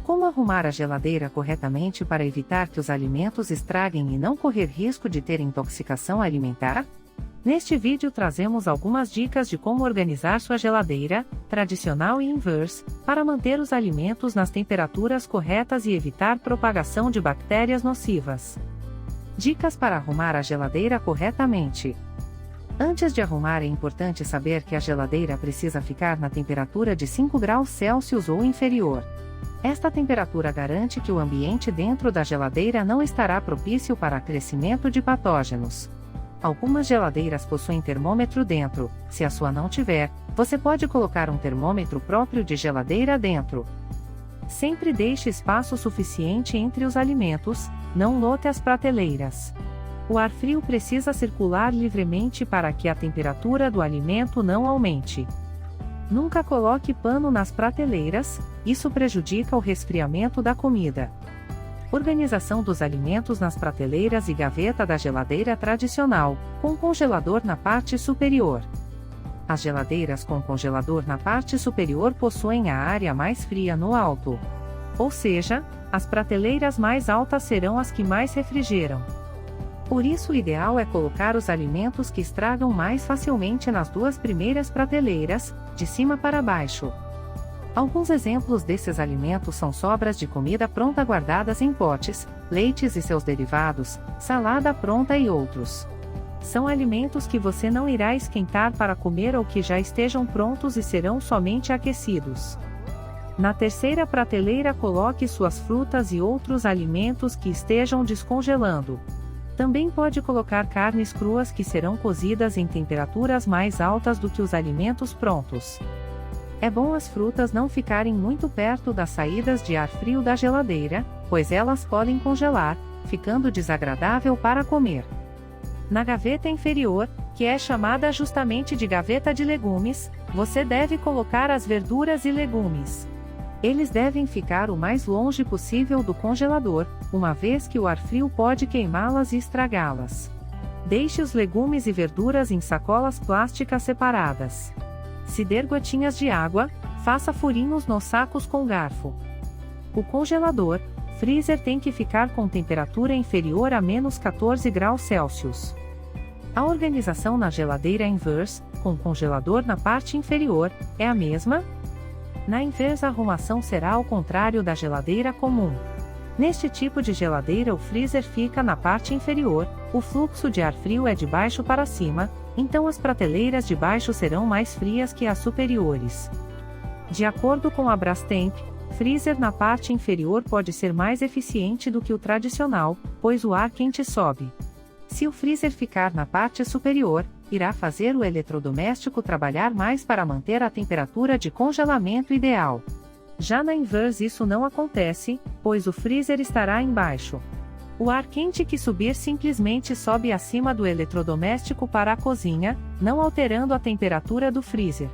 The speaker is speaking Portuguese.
Como arrumar a geladeira corretamente para evitar que os alimentos estraguem e não correr risco de ter intoxicação alimentar? Neste vídeo trazemos algumas dicas de como organizar sua geladeira, tradicional e inverse, para manter os alimentos nas temperaturas corretas e evitar propagação de bactérias nocivas. Dicas para arrumar a geladeira corretamente. Antes de arrumar, é importante saber que a geladeira precisa ficar na temperatura de 5 graus Celsius ou inferior. Esta temperatura garante que o ambiente dentro da geladeira não estará propício para crescimento de patógenos. Algumas geladeiras possuem termômetro dentro. Se a sua não tiver, você pode colocar um termômetro próprio de geladeira dentro. Sempre deixe espaço suficiente entre os alimentos, não lote as prateleiras. O ar frio precisa circular livremente para que a temperatura do alimento não aumente. Nunca coloque pano nas prateleiras, isso prejudica o resfriamento da comida. Organização dos alimentos nas prateleiras e gaveta da geladeira tradicional, com congelador na parte superior. As geladeiras com congelador na parte superior possuem a área mais fria no alto. Ou seja, as prateleiras mais altas serão as que mais refrigeram. Por isso, o ideal é colocar os alimentos que estragam mais facilmente nas duas primeiras prateleiras, de cima para baixo. Alguns exemplos desses alimentos são sobras de comida pronta guardadas em potes, leites e seus derivados, salada pronta e outros. São alimentos que você não irá esquentar para comer ou que já estejam prontos e serão somente aquecidos. Na terceira prateleira, coloque suas frutas e outros alimentos que estejam descongelando. Também pode colocar carnes cruas que serão cozidas em temperaturas mais altas do que os alimentos prontos. É bom as frutas não ficarem muito perto das saídas de ar frio da geladeira, pois elas podem congelar, ficando desagradável para comer. Na gaveta inferior, que é chamada justamente de gaveta de legumes, você deve colocar as verduras e legumes. Eles devem ficar o mais longe possível do congelador, uma vez que o ar frio pode queimá-las e estragá-las. Deixe os legumes e verduras em sacolas plásticas separadas. Se der gotinhas de água, faça furinhos nos sacos com garfo. O congelador, freezer, tem que ficar com temperatura inferior a menos 14 graus Celsius. A organização na geladeira inverse, com congelador na parte inferior, é a mesma? Na inversa, a arrumação será ao contrário da geladeira comum. Neste tipo de geladeira, o freezer fica na parte inferior, o fluxo de ar frio é de baixo para cima, então as prateleiras de baixo serão mais frias que as superiores. De acordo com a Brastemp, freezer na parte inferior pode ser mais eficiente do que o tradicional, pois o ar quente sobe. Se o freezer ficar na parte superior, irá fazer o eletrodoméstico trabalhar mais para manter a temperatura de congelamento ideal. Já na inverse isso não acontece, pois o freezer estará embaixo. O ar quente que subir simplesmente sobe acima do eletrodoméstico para a cozinha, não alterando a temperatura do freezer.